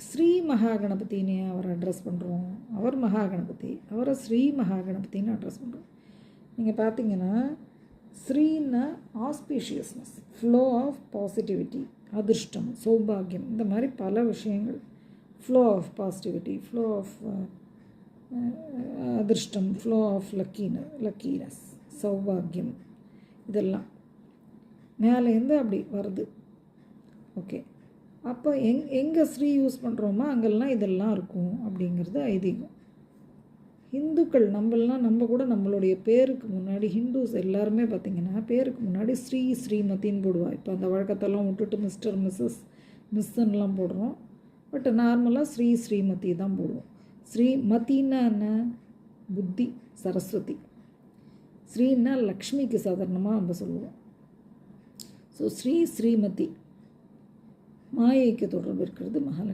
ஸ்ரீ மகாகணபதினே அவரை அட்ரஸ் பண்ணுறோம். அவர் மகாகணபதி, அவரை ஸ்ரீ மகாகணபதினு அட்ரஸ் பண்ணுறோம். நீங்கள் பார்த்தீங்கன்னா ஸ்ரீன்னா ஆஸ்பீஷியஸ்னஸ், ஃப்ளோ ஆஃப் பாசிட்டிவிட்டி, அதிர்ஷ்டம், சௌபாகியம், இந்த மாதிரி பல விஷயங்கள். Flow of positivity, flow of அதிர்ஷ்டம், ஃப்ளோ ஆஃப் லக்கீனஸ், சௌபாகியம், இதெல்லாம் மேலேருந்து அப்படி வருது. ஓகே, அப்போ எங்கே ஸ்ரீ யூஸ் பண்ணுறோமோ அங்கெல்லாம் இதெல்லாம் இருக்கும் அப்படிங்கிறது ஐதீகம். ஹிந்துக்கள் நம்ம கூட நம்மளுடைய பேருக்கு முன்னாடி ஹிந்துஸ் எல்லாருமே பார்த்திங்கன்னா பேருக்கு முன்னாடி ஸ்ரீ ஸ்ரீமதின்னு போடுவா. இப்போ அந்த வழக்கத்தெல்லாம் விட்டுட்டு மிஸ்டர் மிஸ்ஸஸ் மிஸ்ஸன்லாம் போடுறோம். பட் நார்மலாக ஸ்ரீ ஸ்ரீமதி தான் போடுவோம். ஸ்ரீமதின்னா என்ன? புத்தி, சரஸ்வதி. ஸ்ரீன்னா லக்ஷ்மிக்கு சாதாரணமாக நம்ம சொல்லுவோம். ஸோ ஸ்ரீ ஸ்ரீமதி, மாயைக்கு தொடர்பு இருக்கிறது மகாலட்சுமி.